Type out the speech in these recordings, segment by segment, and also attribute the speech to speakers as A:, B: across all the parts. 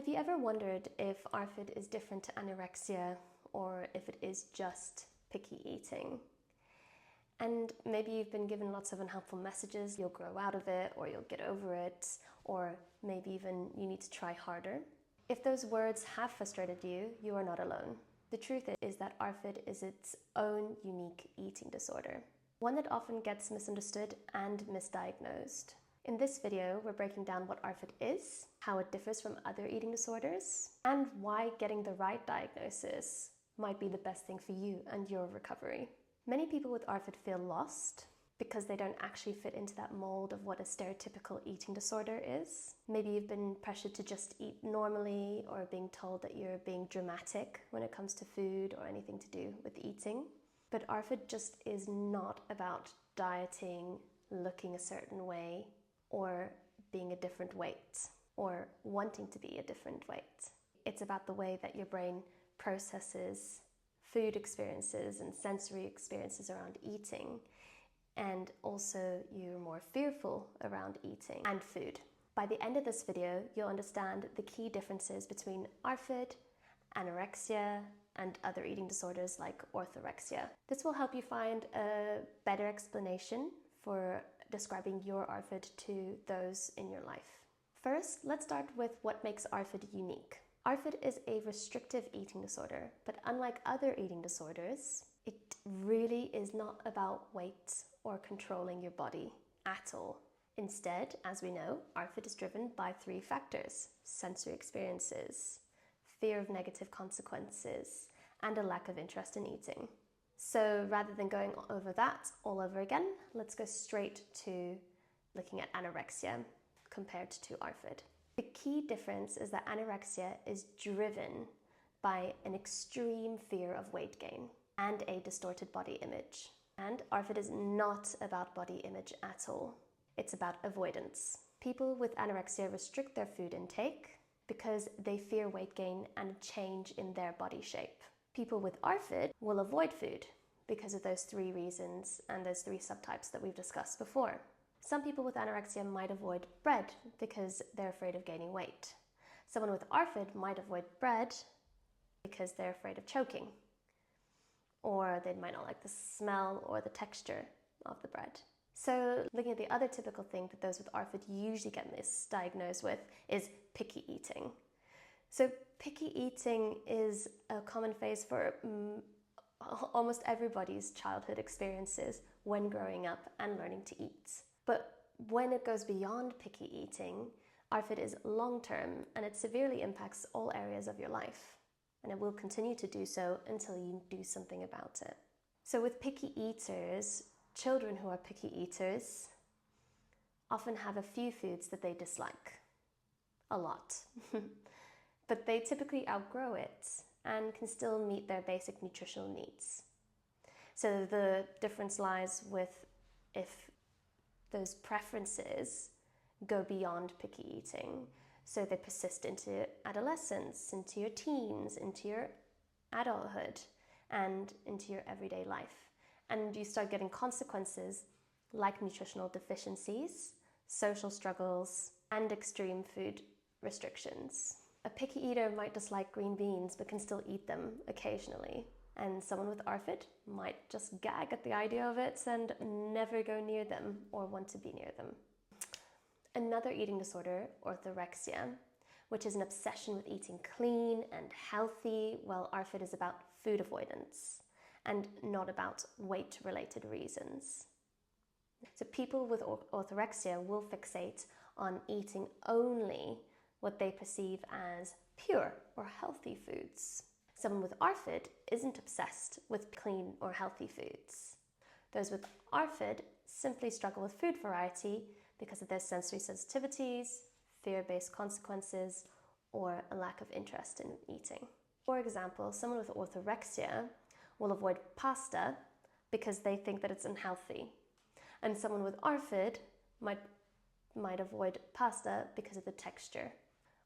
A: Have you ever wondered if ARFID is different to anorexia or if it is just picky eating? And maybe you've been given lots of unhelpful messages, you'll grow out of it or you'll get over it, or maybe even you need to try harder. If those words have frustrated you, you are not alone. The truth is that ARFID is its own unique eating disorder, one that often gets misunderstood and misdiagnosed. In this video, we're breaking down what ARFID is, how it differs from other eating disorders, and why getting the right diagnosis might be the best thing for you and your recovery. Many people with ARFID feel lost because they don't actually fit into that mold of what a stereotypical eating disorder is. Maybe you've been pressured to just eat normally, or being told that you're being dramatic when it comes to food or anything to do with eating. But ARFID just is not about dieting, looking a certain way, or being a different weight, or wanting to be a different weight. It's about the way that your brain processes food experiences and sensory experiences around eating, and also you're more fearful around eating and food. By the end of this video, you'll understand the key differences between ARFID, anorexia, and other eating disorders like orthorexia. This will help you find a better explanation for describing your ARFID to those in your life. First, let's start with what makes ARFID unique. ARFID is a restrictive eating disorder, but unlike other eating disorders, it really is not about weight or controlling your body at all. Instead, as we know, ARFID is driven by three factors: sensory experiences, fear of negative consequences, and a lack of interest in eating. So rather than going over that all over again, let's go straight to looking at anorexia compared to ARFID. The key difference is that anorexia is driven by an extreme fear of weight gain and a distorted body image. And ARFID is not about body image at all. It's about avoidance. People with anorexia restrict their food intake because they fear weight gain and a change in their body shape. People with ARFID will avoid food because of those three reasons and those three subtypes that we've discussed before. Some people with anorexia might avoid bread because they're afraid of gaining weight. Someone with ARFID might avoid bread because they're afraid of choking, or they might not like the smell or the texture of the bread. So looking at the other typical thing that those with ARFID usually get misdiagnosed with is picky eating. So picky eating is a common phase for almost everybody's childhood experiences when growing up and learning to eat. But when it goes beyond picky eating, ARFID is long-term and it severely impacts all areas of your life. And it will continue to do so until you do something about it. So with picky eaters, children who are picky eaters often have a few foods that they dislike a lot. But they typically outgrow it and can still meet their basic nutritional needs. So the difference lies with if those preferences go beyond picky eating. So they persist into adolescence, into your teens, into your adulthood, and into your everyday life. And you start getting consequences like nutritional deficiencies, social struggles, and extreme food restrictions. A picky eater might dislike green beans but can still eat them occasionally. And someone with ARFID might just gag at the idea of it and never go near them or want to be near them. Another eating disorder, orthorexia, which is an obsession with eating clean and healthy, while ARFID is about food avoidance and not about weight-related reasons. So people with orthorexia will fixate on eating only what they perceive as pure or healthy foods. Someone with ARFID isn't obsessed with clean or healthy foods. Those with ARFID simply struggle with food variety because of their sensory sensitivities, fear-based consequences, or a lack of interest in eating. For example, someone with orthorexia will avoid pasta because they think that it's unhealthy. And someone with ARFID might avoid pasta because of the texture.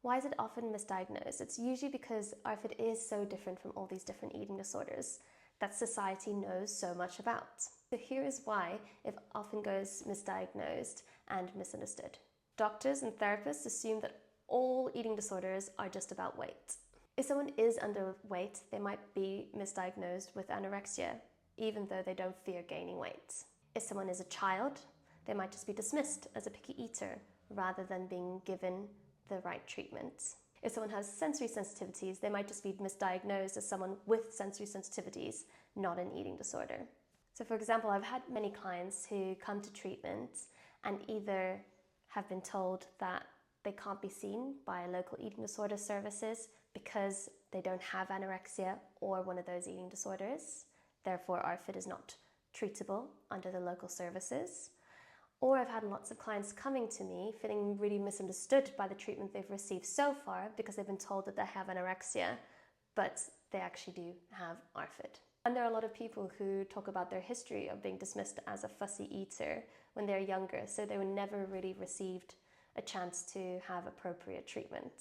A: Why is it often misdiagnosed? It's usually because ARFID is so different from all these different eating disorders that society knows so much about. So here is why it often goes misdiagnosed and misunderstood. Doctors and therapists assume that all eating disorders are just about weight. If someone is underweight, they might be misdiagnosed with anorexia, even though they don't fear gaining weight. If someone is a child, they might just be dismissed as a picky eater rather than being given the right treatment. If someone has sensory sensitivities, they might just be misdiagnosed as someone with sensory sensitivities, not an eating disorder. So for example, I've had many clients who come to treatment and either have been told that they can't be seen by local eating disorder services because they don't have anorexia or one of those eating disorders. Therefore, ARFID is not treatable under the local services. Or I've had lots of clients coming to me feeling really misunderstood by the treatment they've received so far because they've been told that they have anorexia, but they actually do have ARFID. And there are a lot of people who talk about their history of being dismissed as a fussy eater when they're younger, so they were never really received a chance to have appropriate treatment.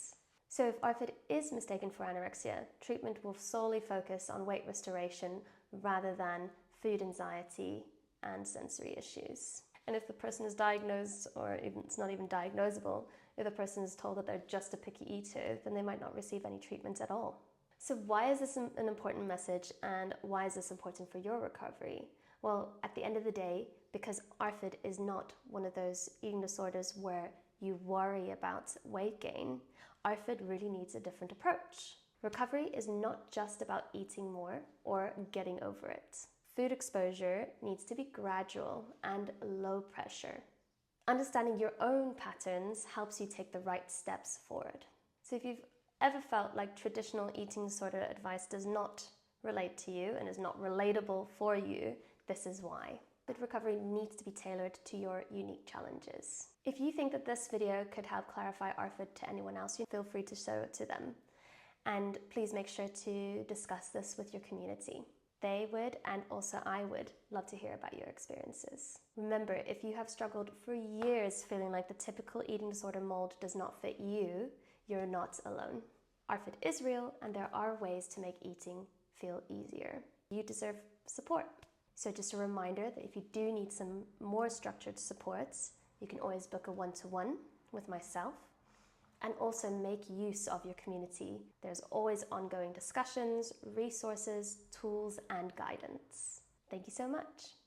A: So if ARFID is mistaken for anorexia, treatment will solely focus on weight restoration rather than food anxiety and sensory issues. And if the person is diagnosed, or even it's not even diagnosable, if the person is told that they're just a picky eater, then they might not receive any treatment at all. So why is this an important message, and why is this important for your recovery? Well, at the end of the day, because ARFID is not one of those eating disorders where you worry about weight gain, ARFID really needs a different approach. Recovery is not just about eating more or getting over it. Food exposure needs to be gradual and low pressure. Understanding your own patterns helps you take the right steps forward. So if you've ever felt like traditional eating disorder advice does not relate to you and is not relatable for you, this is why. But recovery needs to be tailored to your unique challenges. If you think that this video could help clarify ARFID to anyone else, feel free to show it to them. And please make sure to discuss this with your community. They would, and also I would, love to hear about your experiences. Remember, if you have struggled for years feeling like the typical eating disorder mold does not fit you, you're not alone. ARFID is real, and there are ways to make eating feel easier. You deserve support. So just a reminder that if you do need some more structured supports, you can always book a one-to-one with myself, and also make use of your community. There's always ongoing discussions, resources, tools, and guidance. Thank you so much.